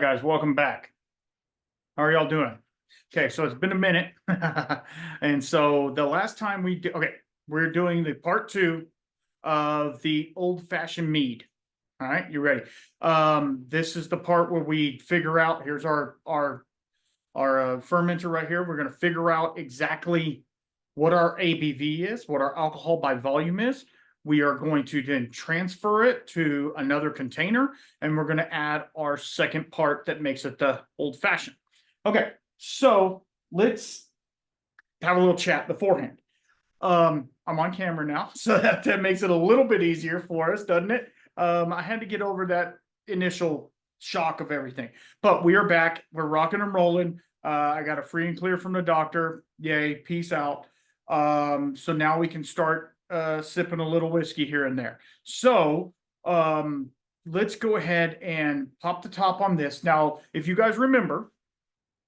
guys, welcome back. How are y'all doing? Okay, so it's been a minute. And so the last time we did, okay, we're doing the part two of the old-fashioned mead. All right, you ready? This is the part where we figure out, here's our fermenter right here. We're going to figure out exactly what our ABV is, what our alcohol by volume is. We are going to then transfer it to another container, and we're going to add our second part that makes it the old fashioned. Okay, so let's have a little chat beforehand. I'm on camera now, so that makes it a little bit easier for us, doesn't it? I had to get over that initial shock of everything, but we are back. We're rocking and rolling. I got a free and clear from the doctor. Yay, peace out. So now we can start sipping a little whiskey here and there. So let's go ahead and pop the top on this. Now, if you guys remember,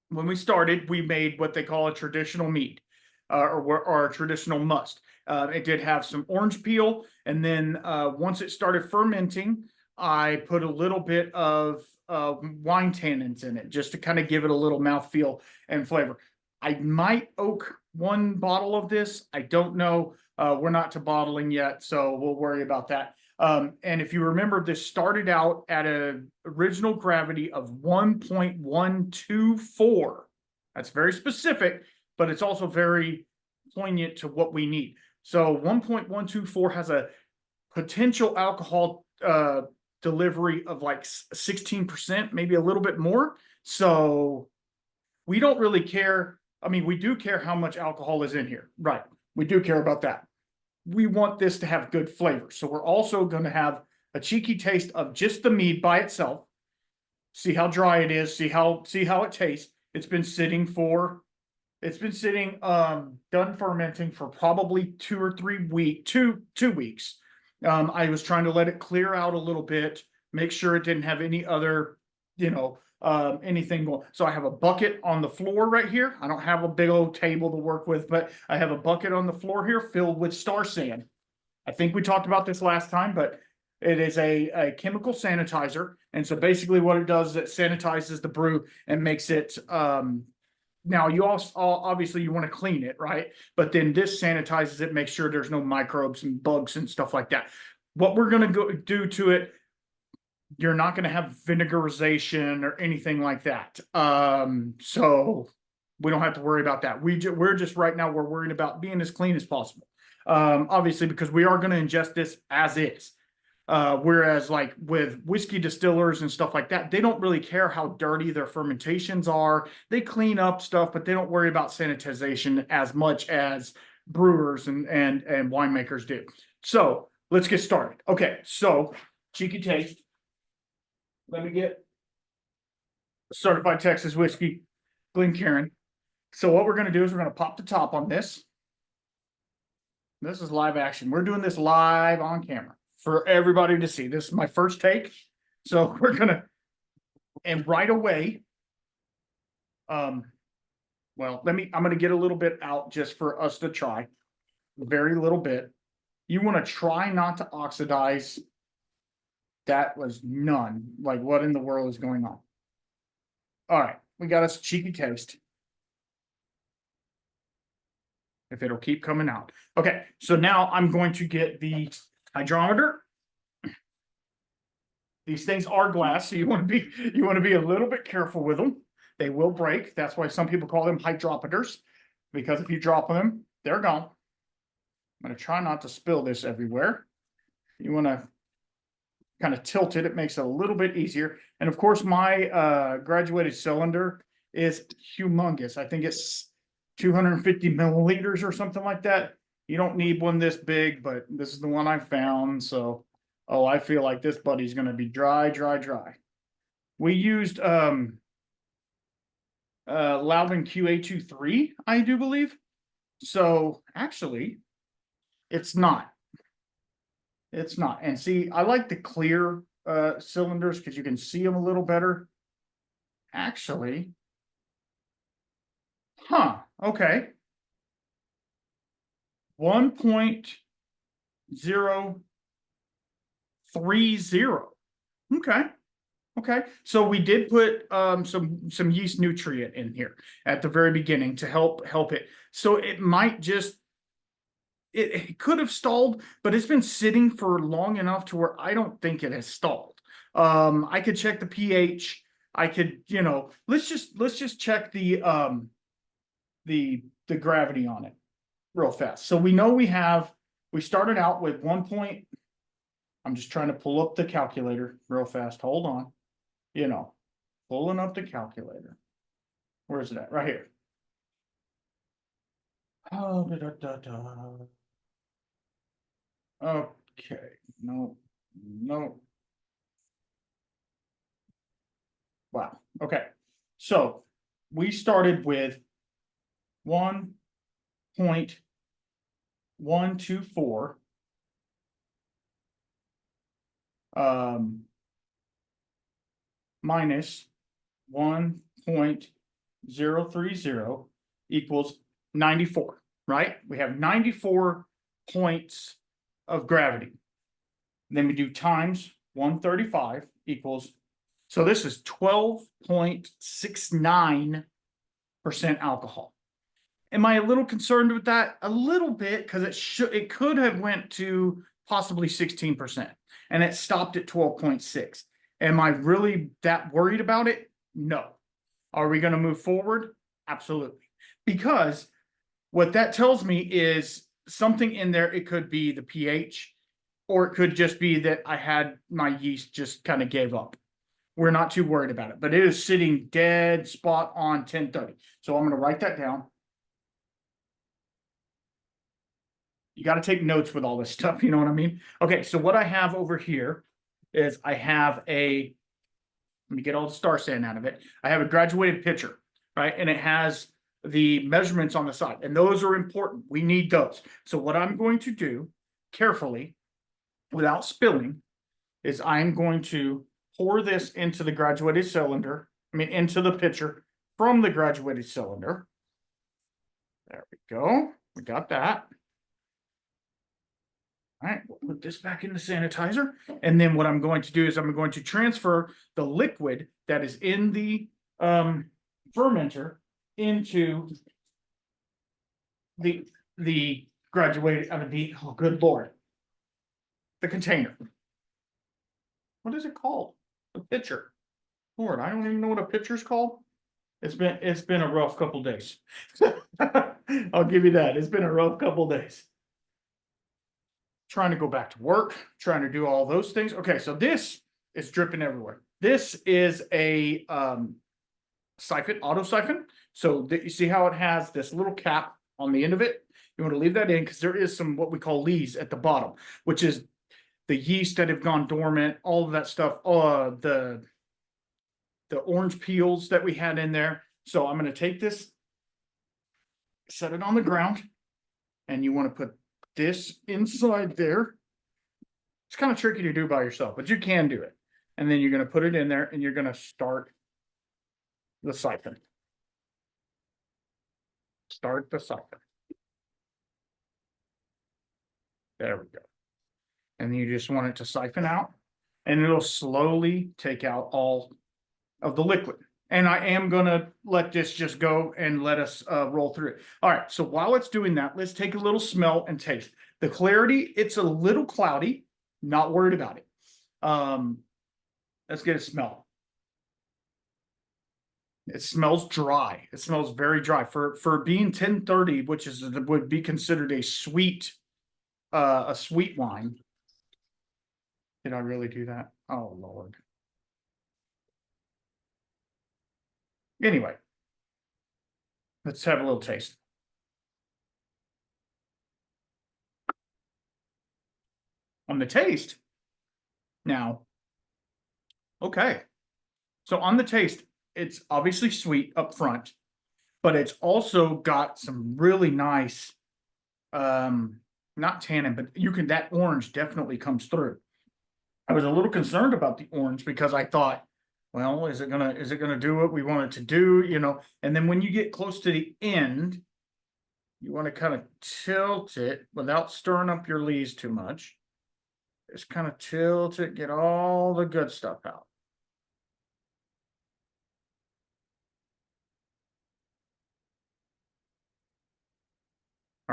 when we started, we made what they call a traditional mead or a traditional must. It did have some orange peel, and then once it started fermenting, I put a little bit of wine tannins in it just to kind of give it a little mouthfeel and flavor. I might oak one bottle of this. I don't know. We're not to bottling yet, so we'll worry about that. And if you remember, this started out at an original gravity of 1.124. That's very specific, but it's also very poignant to what we need. So 1.124 has a potential alcohol delivery of like 16%, maybe a little bit more. So we don't really care. I mean, we do care how much alcohol is in here, right? We do care about that. We want this to have good flavor. So we're also going to have a cheeky taste of just the mead by itself. See how dry it is. See how it tastes. It's been sitting, done fermenting for probably 2 or 3 weeks, two weeks. I was trying to let it clear out a little bit, make sure it didn't have any other, anything going. So I have a bucket on the floor right here. I don't have a big old table to work with, but I have a bucket on the floor here filled with star sand. I think we talked about this last time, but it is a chemical sanitizer. And so basically what it does is it sanitizes the brew and makes it, now you also obviously you want to clean it, right? But then this sanitizes it, makes sure there's no microbes and bugs and stuff like that. What we're going to do to it, you're not going to have vinegarization or anything like that. So we don't have to worry about that. We're just right now, we're worried about being as clean as possible. Obviously, because we are going to ingest this as is. Whereas like with whiskey distillers and stuff like that, they don't really care how dirty their fermentations are. They clean up stuff, but they don't worry about sanitization as much as brewers and winemakers do. So let's get started. Okay, so cheeky taste. Let me get certified Texas whiskey, Glencairn. So what we're going to do is we're going to pop the top on this. This is live action. We're doing this live on camera for everybody to see. This is my first take. So we're going to, and right away, well, I'm going to get a little bit out just for us to try. Very little bit. You want to try not to oxidize. That was none. Like, what in the world is going on? All right, we got us a cheeky taste. If it'll keep coming out. Okay, so now I'm going to get the hydrometer. These things are glass, so you want to be a little bit careful with them. They will break. That's why some people call them hydrometers, because if you drop them, they're gone. I'm going to try not to spill this everywhere. You want to kind of tilt it. It makes it a little bit easier. And of course, my graduated cylinder is humongous. I think it's 250 milliliters or something like that. You don't need one this big, but this is the one I found. So, oh, I feel like this buddy's going to be dry. We used Loudon QA23, I do believe. So actually, it's not. It's not. And see, I like the clear cylinders because you can see them a little better. Actually, okay. 1.030. Okay. Okay, so we did put some yeast nutrient in here at the very beginning to help it. So it might just it could have stalled, but it's been sitting for long enough to where I don't think it has stalled. I could check the pH. I could, let's just check the gravity on it real fast. So we know we started out with 1 point. I'm just trying to pull up the calculator real fast. Hold on. Pulling up the calculator. Where is it at? Right here. Oh, da, da, da, da. Okay. No, no. Wow. Okay. So we started with 1.124 minus 1.030 equals 94, right? We have 94 points of gravity. Then we do times 135 equals, so this is 12.69% alcohol. Am I a little concerned with that? A little bit, because it could have went to possibly 16%, and it stopped at 12.6. Am I really that worried about it? No. Are we going to move forward? Absolutely. Because what that tells me is something in there. It could be the pH, or it could just be that I had my yeast just kind of gave up. We're not too worried about it, but it is sitting dead spot on 1030. So I'm going to write that down. You got to take notes with all this stuff. You know what I mean? Okay. So what I have over here is I have let me get all the star sand out of it. I have a graduated pitcher, right? And it has the measurements on the side, and those are important. We need those. So what I'm going to do carefully, without spilling, is I'm going to pour this into the graduated cylinder. Into the pitcher from the graduated cylinder. There we go. We got that. All right, we'll put this back in the sanitizer. And then what I'm going to do is I'm going to transfer the liquid that is in the fermenter into the graduated, oh, good Lord, the container. What is it called? A pitcher. Lord, I don't even know what a pitcher's called. It's been a rough couple days. I'll give you that. It's been a rough couple days. Trying to go back to work, trying to do all those things. Okay, so this is dripping everywhere. This is a siphon, auto siphon. So you see how it has this little cap on the end of it? You want to leave that in because there is some what we call lees at the bottom, which is the yeast that have gone dormant, all of that stuff. The orange peels that we had in there. So I'm going to take this, set it on the ground, and you want to put this inside there. It's kind of tricky to do by yourself, but you can do it. And then you're going to put it in there, and you're going to start the siphon. Start the siphon. There we go. And you just want it to siphon out, and it'll slowly take out all of the liquid. And I am going to let this just go and let us roll through it. All right. So while it's doing that, let's take a little smell and taste. The clarity, it's a little cloudy. Not worried about it. Let's get a smell. It smells dry. It smells very dry for being 1030, which would be considered a sweet wine. Did I really do that? Oh Lord. Anyway, let's have a little taste. On the taste, now, okay. So on the taste, it's obviously sweet up front, but it's also got some really nice, not tannin, but that orange definitely comes through. I was a little concerned about the orange because I thought, well, is it gonna do what we want it to do? And then when you get close to the end, you want to kind of tilt it without stirring up your lees too much. Just kind of tilt it, get all the good stuff out.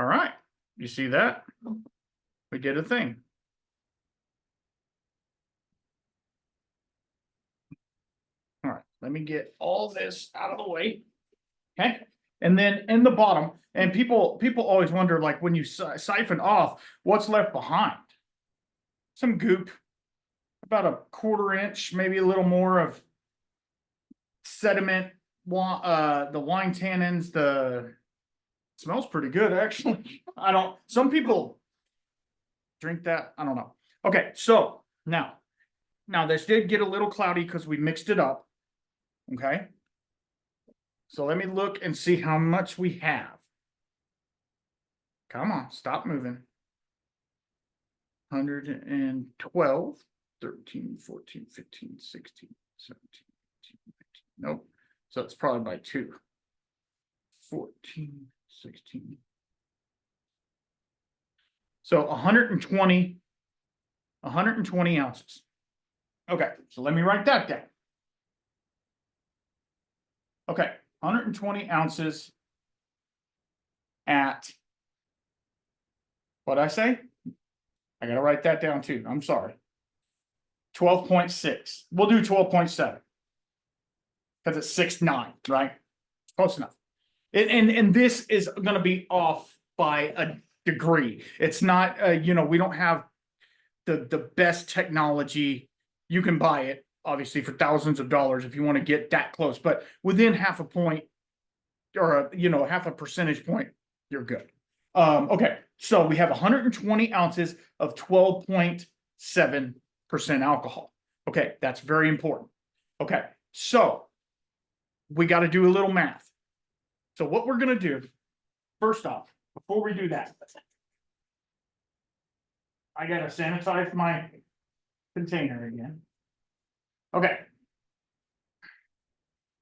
All right. You see that? We did a thing. All right. Let me get all this out of the way. Okay. And then in the bottom, and people always wonder, like when you siphon off, what's left behind? Some goop, about a quarter inch, maybe a little more of sediment. The wine tannins, smells pretty good actually. Some people drink that. I don't know. Okay, so now this did get a little cloudy because we mixed it up. Okay. So let me look and see how much we have. Come on, stop moving. 112, 13, 14, 15, 16, 17, 18, 19. Nope. So it's probably by 2. 14, 16. So 120 ounces. Okay, so let me write that down. Okay, 120 ounces at, what'd I say? I gotta write that down too. I'm sorry. 12.6. We'll do 12.7. Because it's 6.9, right? Close enough. And this is gonna be off by a degree. It's not we don't have the best technology. You can buy it, obviously, for thousands of dollars if you want to get that close, but within half a point or half a percentage point, you're good. Okay, so we have 120 ounces of 12.7% alcohol. Okay, that's very important. Okay, so we got to do a little math. So what we're going to do, first off, before we do that, I got to sanitize my container again. Okay.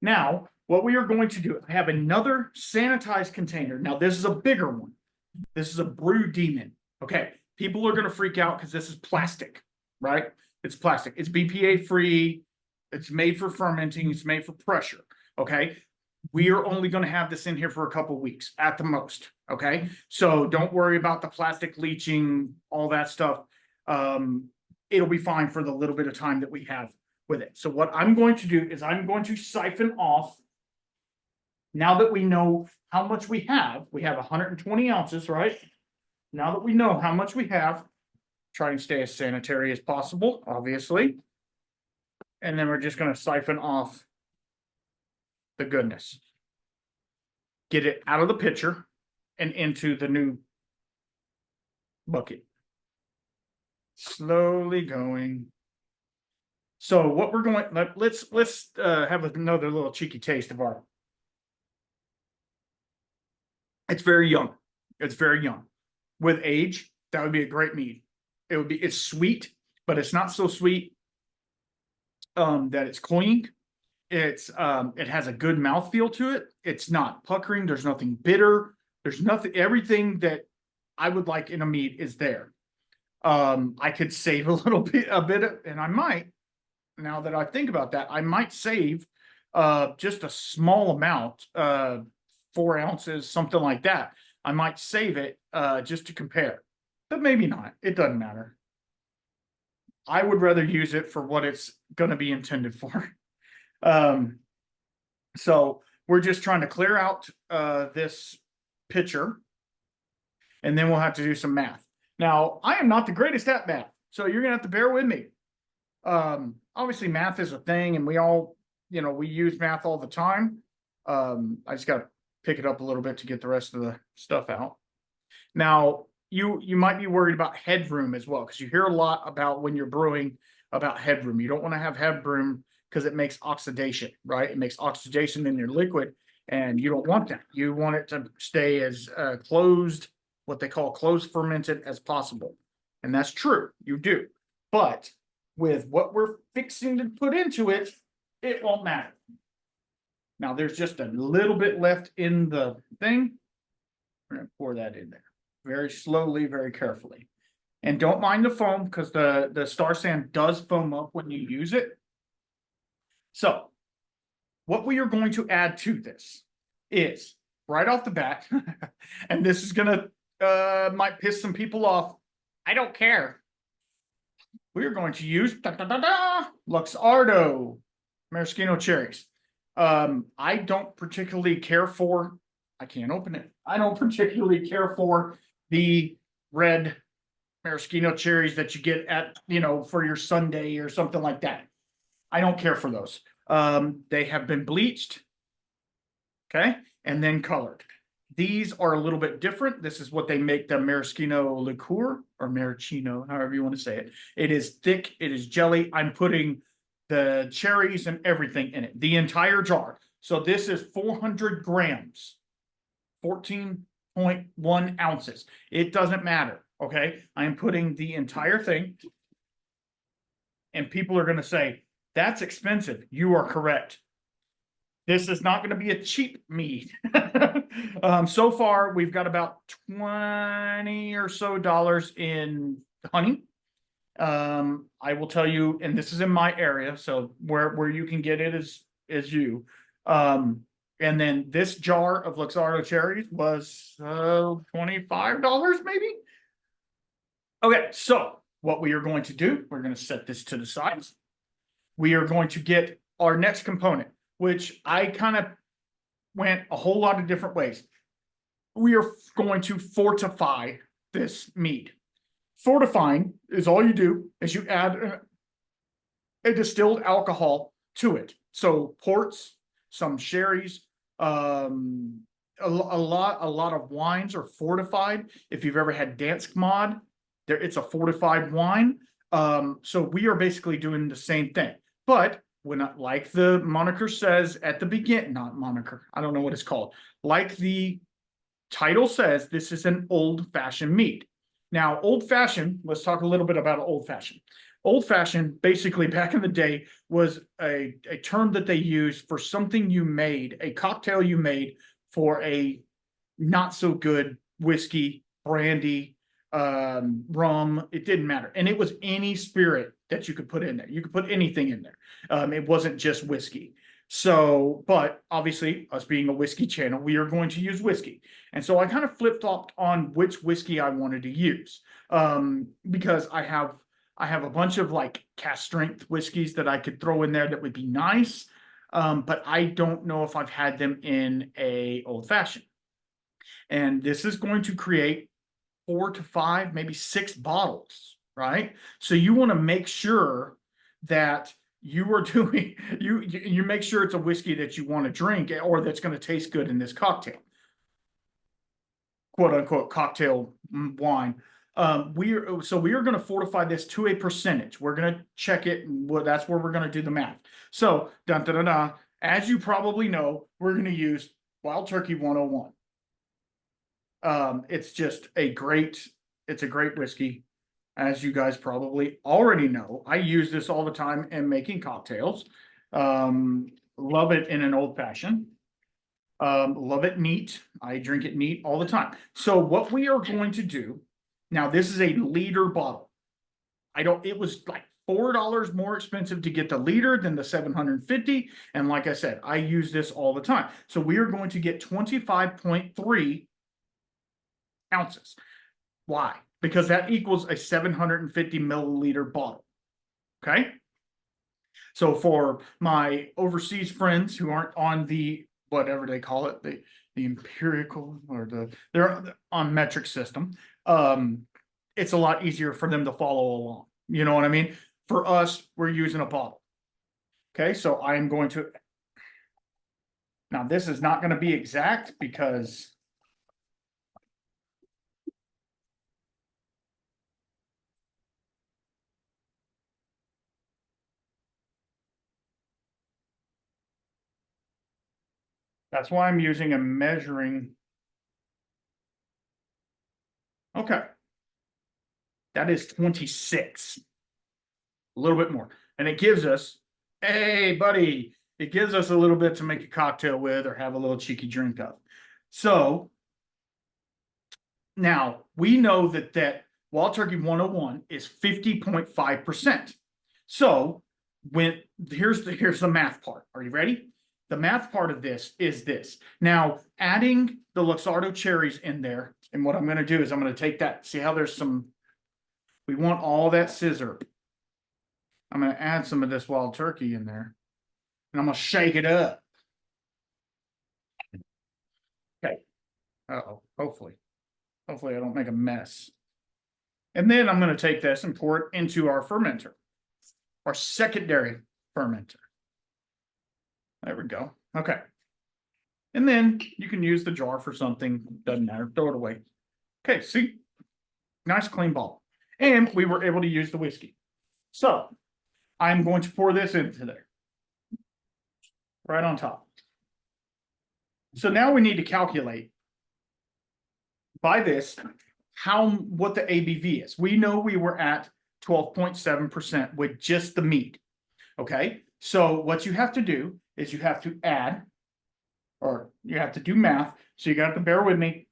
Now, what we are going to do, I have another sanitized container. Now, this is a bigger one. This is a Brew Demon. Okay. People are going to freak out because this is plastic, right? It's plastic. It's BPA free. It's made for fermenting. It's made for pressure. Okay. We are only going to have this in here for a couple of weeks at the most. Okay. So don't worry about the plastic leaching, all that stuff. It'll be fine for the little bit of time that we have with it. So what I'm going to do is I'm going to siphon off. Now that we know how much we have 120 ounces, right? Now that we know how much we have, try and stay as sanitary as possible, obviously. And then we're just going to siphon off the goodness. Get it out of the pitcher and into the new bucket. Slowly going. So what we're going, let's have another little cheeky taste of our. It's very young. It's very young. With age, that would be a great mead. It's sweet, but it's not so sweet that it's cloying. It has a good mouthfeel to it. It's not puckering. There's nothing bitter. There's nothing, everything that I would like in a mead is there. I could save a bit, and I might, now that I think about that, I might save just a small amount, 4 ounces, something like that. I might save it just to compare, but maybe not. It doesn't matter. I would rather use it for what it's going to be intended for. So we're just trying to clear out this pitcher, and then we'll have to do some math. Now, I am not the greatest at math, so you're gonna have to bear with me. Obviously, math is a thing, and we all, we use math all the time. I just got to pick it up a little bit to get the rest of the stuff out. Now, you might be worried about headroom as well, because you hear a lot about when you're brewing about headroom. You don't want to have headroom because it makes oxidation, right? It makes oxidation in your liquid, and you don't want that. You want it to stay as closed, what they call closed fermented as possible. And that's true, you do. But with what we're fixing to put into it, it won't matter. Now there's just a little bit left in the thing. We're going to pour that in there very slowly, very carefully. And don't mind the foam, because the Star San does foam up when you use it. So what we are going to add to this is right off the bat, and this is going to might piss some people off. I don't care. We're going to use Luxardo maraschino cherries. I don't particularly care for, I can't open it. I don't particularly care for the red maraschino cherries that you get at, for your sundae or something like that. I don't care for those. They have been bleached, okay, and then colored. These are a little bit different. This is what they make the maraschino liqueur, or maraschino, however you want to say it. It is thick, it is jelly. I'm putting the cherries and everything in it, the entire jar. So this is 400 grams, 14.1 ounces. It doesn't matter, okay? I am putting the entire thing, and people are going to say, that's expensive. You are correct. This is not going to be a cheap mead. So far, we've got about $20 or so in honey. I will tell you, and this is in my area, so where you can get it is you. And then this jar of Luxardo cherries was $25 maybe. Okay, so what we are going to do, we're going to set this to the side. We are going to get our next component, which I kind of went a whole lot of different ways. We are going to fortify this mead. Fortifying is all you do is you add a distilled alcohol to it. So ports, some sherries, a lot of wines are fortified. If you've ever had Dansk Mod, it's a fortified wine. So we are basically doing the same thing. But when, like the moniker says at the beginning, not moniker, I don't know what it's called. Like the title says, this is an old-fashioned mead. Now, old-fashioned, let's talk a little bit about old-fashioned. Old-fashioned, basically back in the day, was a term that they used for something you made, a cocktail you made for a not-so-good whiskey, brandy, rum, it didn't matter. And it was any spirit that you could put in there. You could put anything in there. It wasn't just whiskey. So, but obviously, us being a whiskey channel, we are going to use whiskey. And so I kind of flip-flopped on which whiskey I wanted to use. Because I have a bunch of like cask strength whiskeys that I could throw in there that would be nice. But I don't know if I've had them in a old fashioned. And this is going to create 4 to 5, maybe 6 bottles, right? So you want to make sure that you are doing, you make sure it's a whiskey that you want to drink or that's going to taste good in this cocktail, quote unquote cocktail wine. We are going to fortify this to a percentage. We're going to check it, and that's where we're going to do the math. So, as you probably know, we're going to use Wild Turkey 101. It's a great whiskey. As you guys probably already know, I use this all the time in making cocktails. Love it in an old fashioned. Love it neat. I drink it neat all the time. So what we are going to do now, this is a liter bottle. It was like $4 more expensive to get the liter than the 750. And like I said, I use this all the time. So we are going to get 25.3 ounces. Why? Because that equals a 750 milliliter bottle. Okay. So for my overseas friends who aren't on the, whatever they call it, the empirical or they're on metric system, it's a lot easier for them to follow along. You know what I mean? For us, we're using a bottle. Okay. So I'm going to, now this is not going to be exact because that's why I'm using a measuring. Okay. That is 26. A little bit more. And it gives us, hey, buddy, it gives us a little bit to make a cocktail with or have a little cheeky drink of. So now we know that Wild Turkey 101 is 50.5%. So here's the math part. Are you ready? the math part of this is this. Now, adding the Luxardo cherries in there, and what I'm going to do is I'm going to take that, see how there's some, we want all that scissor. I'm going to add some of this wild turkey in there, and I'm going to shake it up. Okay. Uh-oh, hopefully I don't make a mess. And then I'm going to take this and pour it into our fermenter, our secondary fermenter. There we go. Okay. And then you can use the jar for something, doesn't matter, throw it away. Okay, see, nice clean bottle. And we were able to use the whiskey. So I'm going to pour this into there, right on top. So now we need to calculate by this what the ABV is. We know we were at 12.7% with just the mead. Okay, so what you have to do is you have to add, or you have to do math. So you got to bear with me.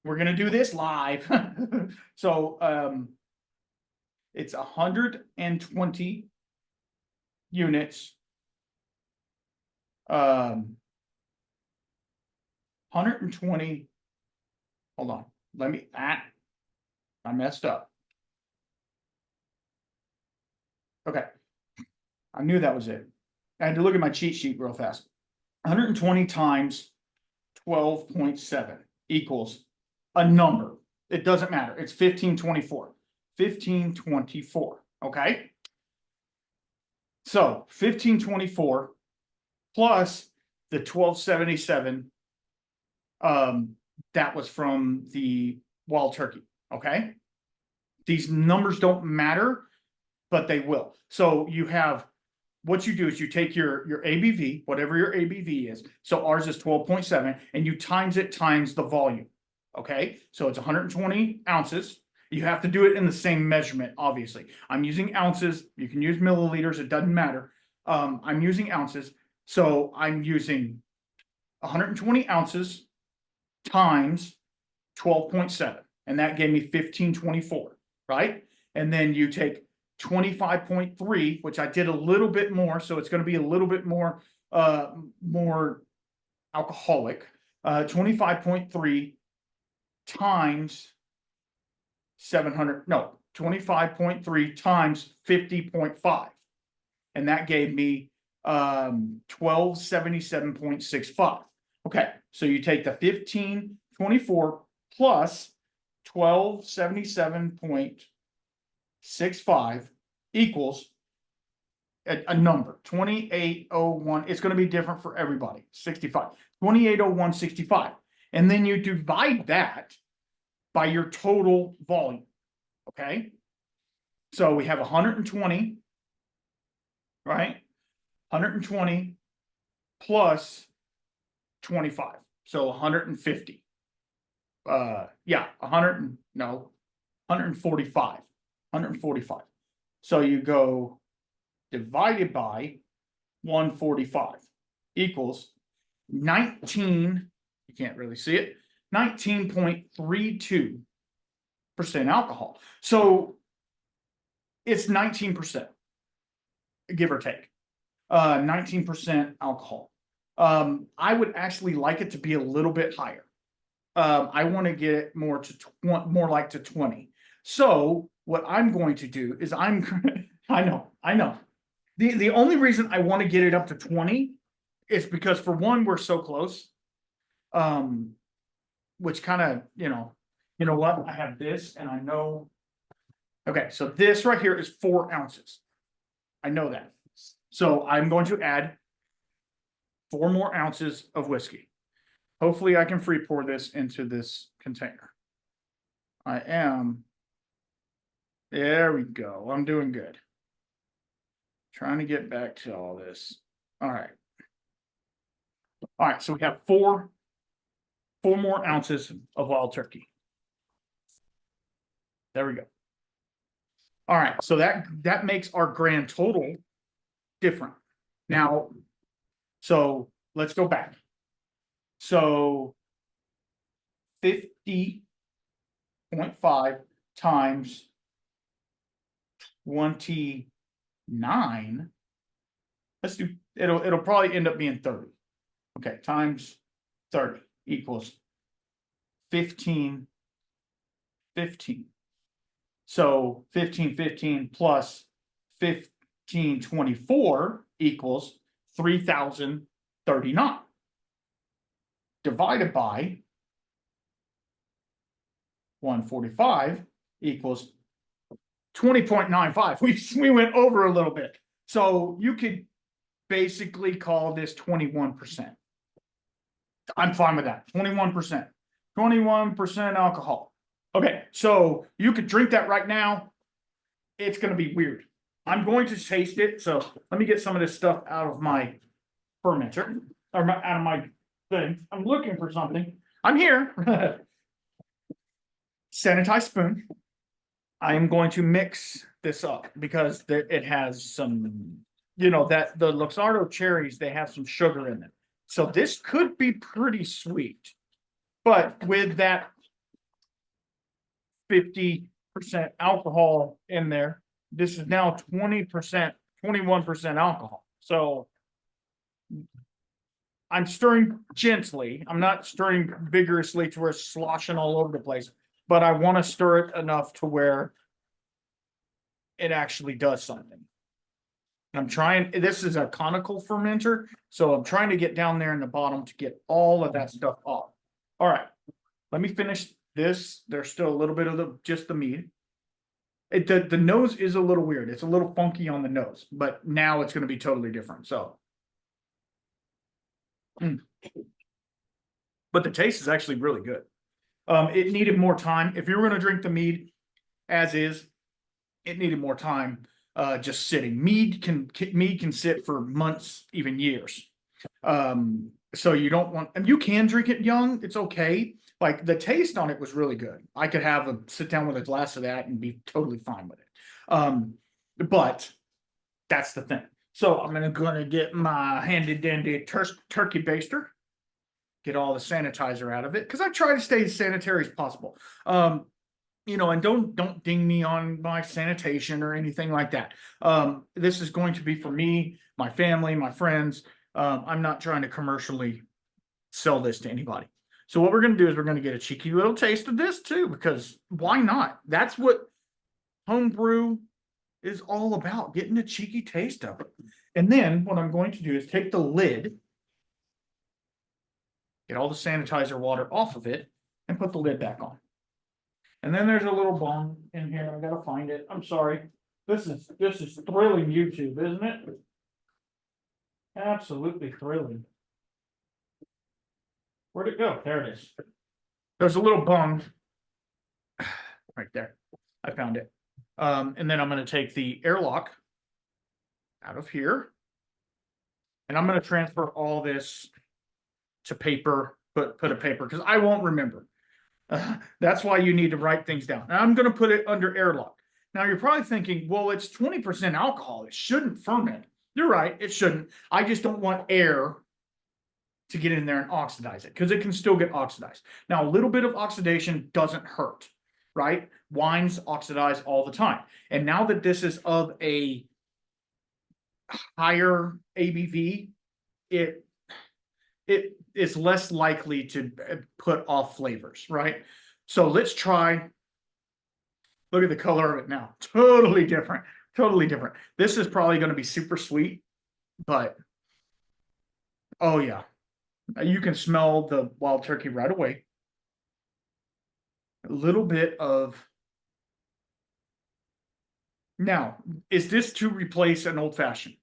We're going to do this live. So it's 120 units. 120. Hold on. I messed up. Okay. I knew that was it. I had to look at my cheat sheet real fast. 120 times 12.7 equals a number. It doesn't matter. It's 1524. 1524. Okay. So 1524 plus the 1277. That was from the wild turkey. Okay. These numbers don't matter, but they will. So you have, what you do is you take your ABV, whatever your ABV is. So ours is 12.7, and you times it times the volume. Okay. So it's 120 ounces. You have to do it in the same measurement, obviously. I'm using ounces. You can use milliliters. It doesn't matter. I'm using ounces. So I'm using 120 ounces times 12.7. And that gave me 1524, right? And then you take 25.3, which I did a little bit more. So it's going to be a little bit more alcoholic. 25.3 times 700, no, 25.3 times 50.5. And that gave me 1277.65. Okay, so you take the 1524 plus 1277.65 equals a number, 2801. It's going to be different for everybody. 65, 2801.65. And then you divide that by your total volume. Okay, so we have 120, right? 120 plus 25, so 150. Yeah, 145. 145. So you go divided by 145 equals 19. You can't really see it. 19.32% alcohol. So it's 19%, give or take. 19% alcohol. I would actually like it to be a little bit higher. I want to get it more like to 20. So what I'm going to do is I know. The only reason I want to get it up to 20 is because, for one, we're so close. Which kind of, you know what? I have this, and I know. Okay, so this right here is 4 ounces. I know that. So I'm going to add 4 more ounces of whiskey. Hopefully I can free pour this into this container. I am. There we go. I'm doing good. Trying to get back to all this. All right. All right, so we have 4 more ounces of wild turkey. There we go. All right, so that makes our grand total different. Now, so let's go back. So 50.5 times 29 let's do, it'll probably end up being 30. Okay, times 30 equals 15, 15. So 1515 plus 1524 equals 3039 divided by 145 equals 20.95. We went over a little bit. So you could basically call this 21%. I'm fine with that. 21%. 21% alcohol. Okay, so you could drink that right now. It's going to be weird. I'm going to taste it. So let me get some of this stuff out of my fermenter, or out of my thing. I'm looking for something. I'm here. Sanitized spoon. I am going to mix this up because it has some, that the Luxardo cherries, they have some sugar in them. So this could be pretty sweet. But with that 50% alcohol in there, this is now 20%, 21% alcohol. So I'm stirring gently. I'm not stirring vigorously to where it's sloshing all over the place, but I want to stir it enough to where it actually does something. I'm trying, this is a conical fermenter, so I'm trying to get down there in the bottom to get all of that stuff off. All right, let me finish this. There's still a little bit of just the mead. The nose is a little weird. It's a little funky on the nose, but now it's going to be totally different. So, but the taste is actually really good. It needed more time. If you were going to drink the mead as is, it needed more time. Just sitting. Mead can sit for months, even years. So you don't want, and you can drink it young. It's okay. Like the taste on it was really good. I could sit down with a glass of that and be totally fine with it. But that's the thing. So I'm gonna get my handy dandy turkey baster, get all the sanitizer out of it because I try to stay as sanitary as possible. And don't ding me on my sanitation or anything like that. This is going to be for me, my family, my friends. I'm not trying to commercially sell this to anybody. So what we're going to do is we're going to get a cheeky little taste of this too, because why not? That's what homebrew is all about, getting a cheeky taste of it. And then what I'm going to do is take the lid, get all the sanitizer water off of it, and put the lid back on. And then there's a little bong in here. I gotta find it. I'm sorry. This is thrilling YouTube, isn't it? Absolutely thrilling. Where'd it go? There it is. There's a little bong right there. I found it. And then I'm gonna take the airlock out of here. And I'm gonna transfer all this to paper, put a paper, because I won't remember. That's why you need to write things down. Now I'm going to put it under airlock. Now you're probably thinking, well, it's 20% alcohol. It shouldn't ferment. You're right. It shouldn't. I just don't want air to get in there and oxidize it because it can still get oxidized. Now, a little bit of oxidation doesn't hurt, right? Wines oxidize all the time. And now that this is of a higher ABV, it is less likely to put off flavors, right? So let's try. Look at the color of it now. Totally different. Totally different. This is probably going to be super sweet, but oh yeah. You can smell the wild turkey right away. A little bit of. Now, is this to replace an old fashioned?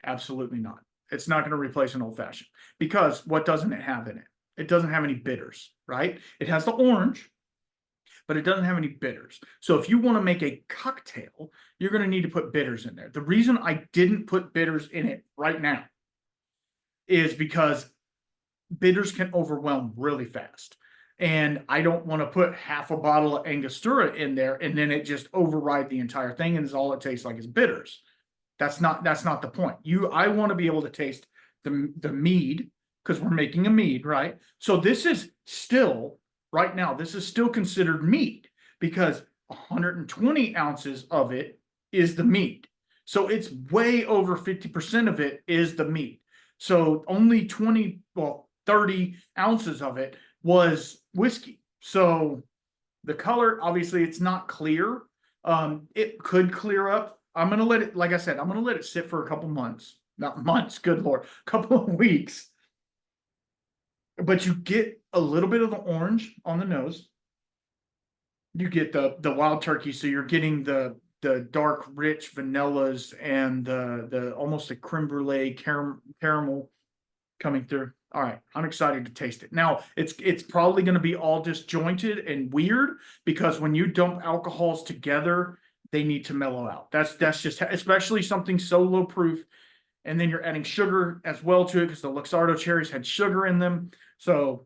Absolutely not. It's not going to replace an old fashioned because what doesn't it have in it? It doesn't have any bitters, right? It has the orange, but it doesn't have any bitters. So if you want to make a cocktail, you're going to need to put bitters in there. The reason I didn't put bitters in it right now is because bitters can overwhelm really fast. And I don't want to put half a bottle of Angostura in there and then it just override the entire thing and all it tastes like is bitters. That's not the point. I want to be able to taste the mead because we're making a mead, right? So this is still, right now, this is still considered mead because 120 ounces of it is the mead. So it's way over 50% of it is the mead. So only 20, well, 30 ounces of it was whiskey. So the color, obviously, it's not clear. It could clear up. I'm gonna let it, like I said, I'm gonna let it sit for a couple months. Not months, good lord, a couple of weeks. But you get a little bit of the orange on the nose. You get the wild turkey, so you're getting the dark, rich vanillas and the almost a creme brulee caramel coming through. All right, I'm excited to taste it. Now, it's probably going to be all disjointed and weird because when you dump alcohols together, they need to mellow out. That's just, especially something so low proof, and then you're adding sugar as well to it because the Luxardo cherries had sugar in them. So,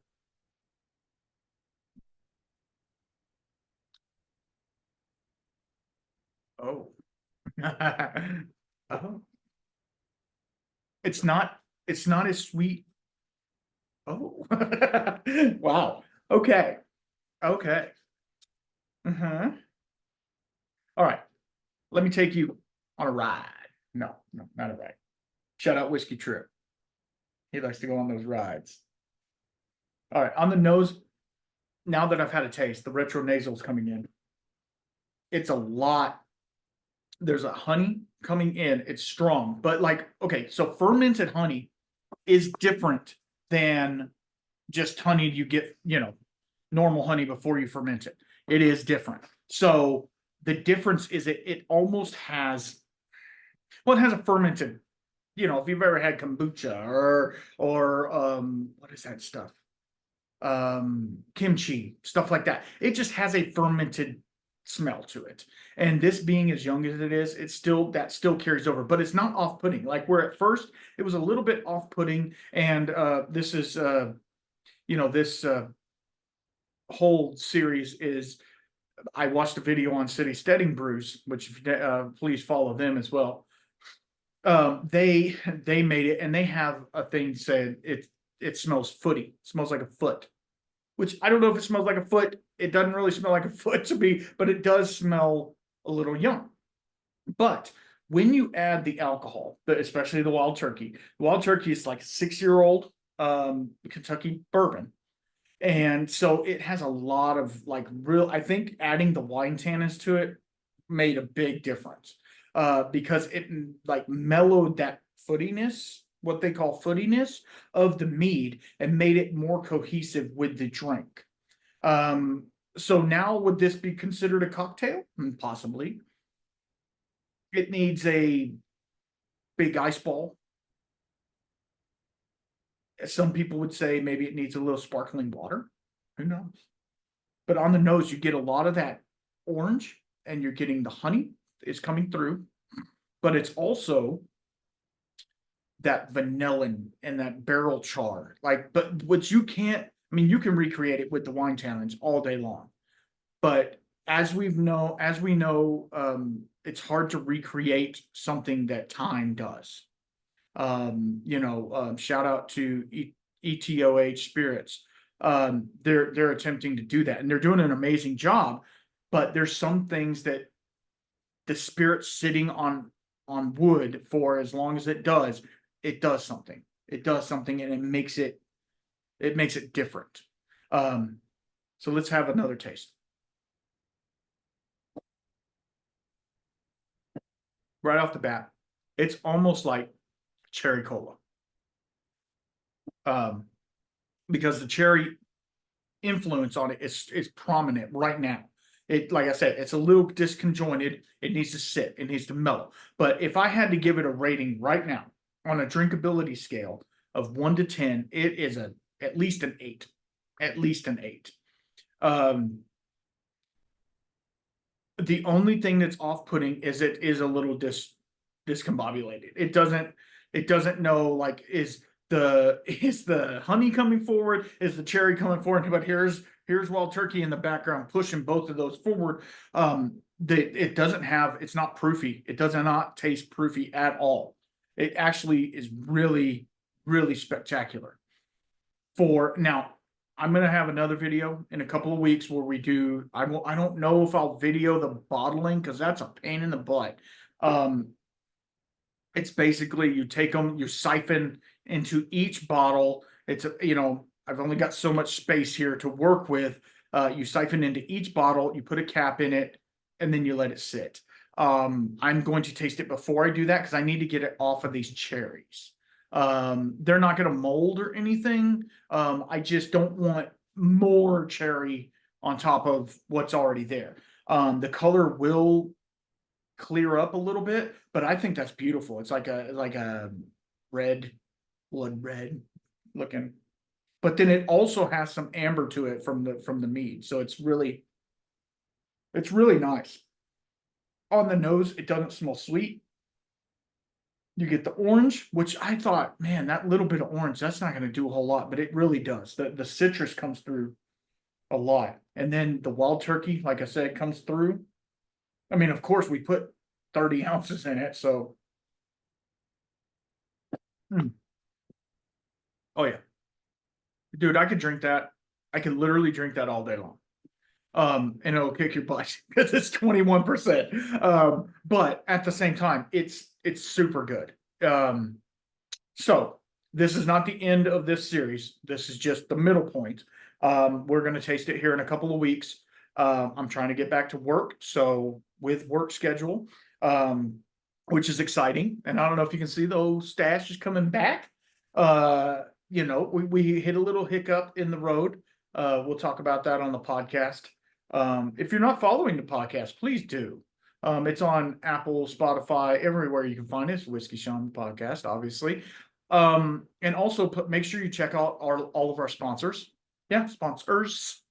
oh, oh, it's not it's not as sweet. Oh, wow. Okay, okay. Uh-huh. All right. Let me take you on a ride. No, no, not a ride. Shout out Whiskey Trip. He likes to go on those rides. All right, on the nose, now that I've had a taste, the retro nasal's coming in. It's a lot. There's a honey coming in. It's strong, but like, okay, so fermented honey is different than just honey you get, normal honey before you ferment it. It is different. So the difference is it almost has, well, it has a fermented, if you've ever had kombucha or what is that stuff? Kimchi, stuff like that. It just has a fermented smell to it. And this being as young as it is, that still carries over, but it's not off-putting. Like where at first it was a little bit off-putting, and this is this whole series is, I watched a video on City Steading Brews, which please follow them as well. They made it, and they have a thing said it smells footy. It smells like a foot, which I don't know if it smells like a foot. It doesn't really smell like a foot to me, but it does smell a little young. But when you add the alcohol, especially the wild turkey is like a 6-year-old Kentucky bourbon. And so it has a lot of like I think adding the wine tannins to it made a big difference. Because it like mellowed that footiness, what they call footiness of the mead, and made it more cohesive with the drink. So now would this be considered a cocktail? Possibly. It needs a big ice ball. Some people would say maybe it needs a little sparkling water. Who knows? But on the nose, you get a lot of that orange, and you're getting the honey is coming through, but it's also that vanillin and that barrel char. Like, but what you can't, I mean, you can recreate it with the wine tannins all day long, but as we know, it's hard to recreate something that time does. Shout out to ETOH Spirits. They're attempting to do that, and they're doing an amazing job. But there's some things that the spirit sitting on wood for as long as it does something. It does something, and it makes it different. So let's have another taste. Right off the bat, it's almost like cherry cola. Because the cherry influence on it is prominent right now. It, like I said, it's a little disconjointed. It needs to sit. It needs to mellow. But if I had to give it a rating right now on a drinkability scale of 1 to 10, it is at least an 8. At least an 8. The only thing that's off-putting is it is a little discombobulated. It doesn't know, like, is the honey coming forward? Is the cherry coming forward? But here's wild turkey in the background pushing both of those forward. It doesn't have, it's not proofy. It does not taste proofy at all. It actually is really, really spectacular. For now, I'm gonna have another video in a couple of weeks where we do. I don't know if I'll video the bottling because that's a pain in the butt. It's basically you take them, you siphon into each bottle. It's I've only got so much space here to work with. You siphon into each bottle, you put a cap in it, and then you let it sit. I'm going to taste it before I do that because I need to get it off of these cherries. They're not going to mold or anything. I just don't want more cherry on top of what's already there. The color will clear up a little bit, but I think that's beautiful. It's like a red, blood red looking. But then it also has some amber to it from the mead. So it's really nice. On the nose, it doesn't smell sweet. You get the orange, which I thought, man, that little bit of orange, that's not going to do a whole lot, but it really does. The citrus comes through a lot. And then the wild turkey, like I said, comes through. I mean, of course, we put 30 ounces in it, so oh yeah. Dude, I could drink that. I could literally drink that all day long. And it'll kick your butt because it's 21%. But at the same time, it's super good. So this is not the end of this series. This is just the middle point. We're going to taste it here in a couple of weeks. I'm trying to get back to work, so with work schedule, which is exciting. And I don't know if you can see those stash is coming back. We hit a little hiccup in the road. We'll talk about that on the podcast. If you're not following the podcast, please do. It's on Apple, Spotify, everywhere you can find it. It's Whiskey Shaman Podcast, obviously. And also make sure you check out all of our sponsors. Yeah, sponsors.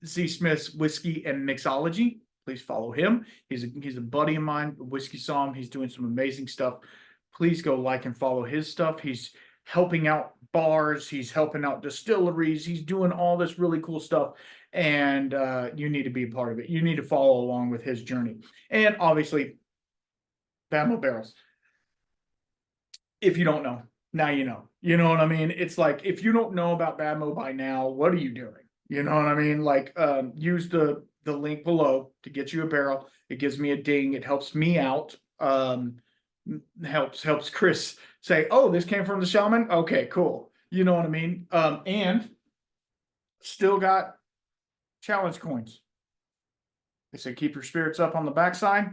Z Smith's Whiskey and Mixology. Please follow him. He's a buddy of mine, Whiskey Som. He's doing some amazing stuff. Please go like and follow his stuff. He's helping out bars. He's helping out distilleries. He's doing all this really cool stuff. And you need to be a part of it. You need to follow along with his journey. And obviously, Bamo Barrels. If you don't know, now you know. You know what I mean? It's like, if you don't know about Bamo by now, what are you doing? You know what I mean? Like, use the link below to get you a barrel. It gives me a ding. It helps me out. Helps Chris say, oh, this came from the shaman. Okay, cool. You know what I mean? And still got challenge coins. They say keep your spirits up on the backside.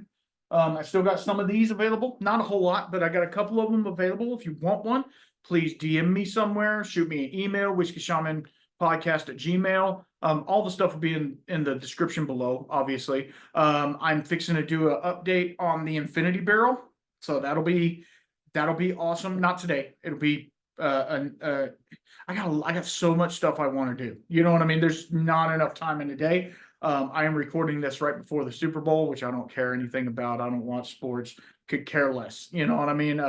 I still got some of these available. Not a whole lot, but I got a couple of them available. If you want one, please DM me somewhere. Shoot me an email, whiskeyshamanpodcast@gmail. All the stuff will be in the description below, obviously. I'm fixing to do an update on the Infinity Barrel. So that'll be awesome. Not today. It'll be I got so much stuff I want to do. You know what I mean? There's not enough time in a day. I am recording this right before the Super Bowl, which I don't care anything about. I don't watch sports. Could care less. You know what I mean?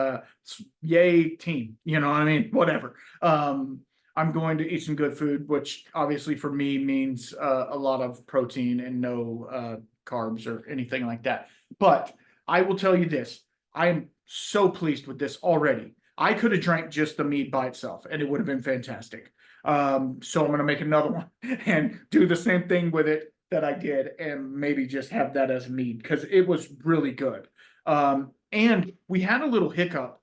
Yay team. You know what I mean? Whatever. I'm going to eat some good food, which obviously for me means a lot of protein and no carbs or anything like that. But I will tell you this. I am so pleased with this already. I could have drank just the mead by itself and it would have been fantastic. So I'm going to make another one and do the same thing with it that I did and maybe just have that as a mead because it was really good. And we had a little hiccup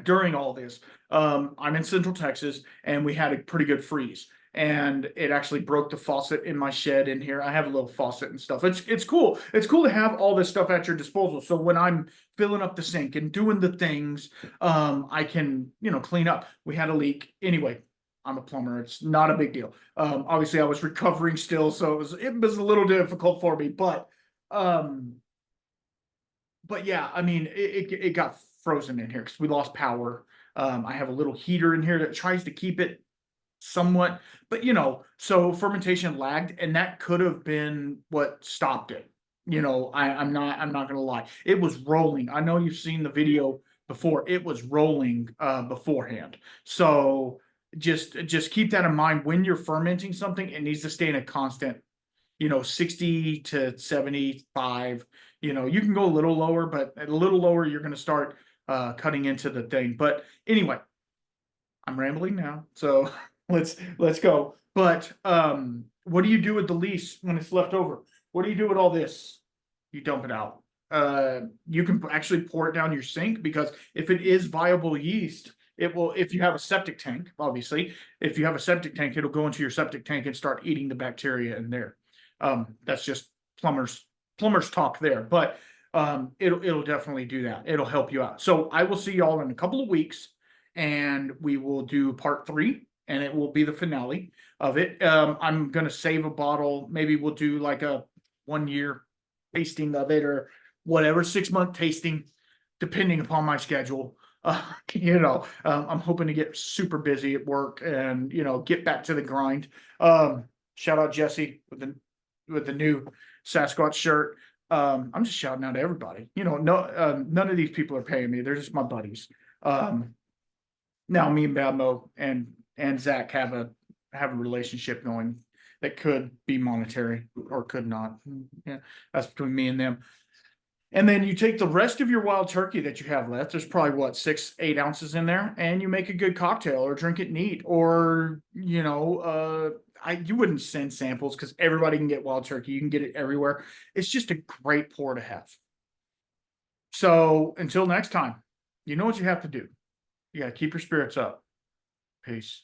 during all this. I'm in Central Texas and we had a pretty good freeze. And it actually broke the faucet in my shed in here. I have a little faucet and stuff. It's cool. It's cool to have all this stuff at your disposal. So when I'm filling up the sink and doing the things, I can, clean up. We had a leak. Anyway, I'm a plumber. It's not a big deal. Obviously I was recovering still, so it was a little difficult for me, but yeah, I mean, it got frozen in here because we lost power. I have a little heater in here that tries to keep it somewhat, but so fermentation lagged, and that could have been what stopped it. I'm not gonna lie. It was rolling. I know you've seen the video before. It was rolling beforehand. So just keep that in mind when you're fermenting something. It needs to stay in a constant 60 to 75. You can go a little lower, but at a little lower, you're going to start cutting into the thing. But anyway, I'm rambling now. So let's go. But what do you do with the lease when it's left over? What do you do with all this? You dump it out. you can actually pour it down your sink, because if it is viable yeast, it will, if you have a septic tank, obviously, if you have a septic tank, it'll go into your septic tank and start eating the bacteria in there. That's just plumbers talk there, but it'll definitely do that. It'll help you out. So I will see y'all in a couple of weeks, and we will do part 3, and it will be the finale of it. I'm gonna save a bottle. Maybe we'll do like a 1 year tasting of it, or whatever, 6-month tasting, depending upon my schedule. I'm hoping to get super busy at work and get back to the grind. Shout out Jesse with the new Sasquatch shirt. I'm just shouting out to everybody. No, none of these people are paying me. They're just my buddies. Now me and Badmo and Zach have a relationship going that could be monetary or could not. Yeah, that's between me and them. And then you take the rest of your wild turkey that you have left. There's probably what, 6-8 ounces in there, and you make a good cocktail or drink it neat. Or you wouldn't send samples because everybody can get wild turkey. You can get it everywhere. It's just a great pour to have. So until next time, you know what you have to do. You got to keep your spirits up. Peace.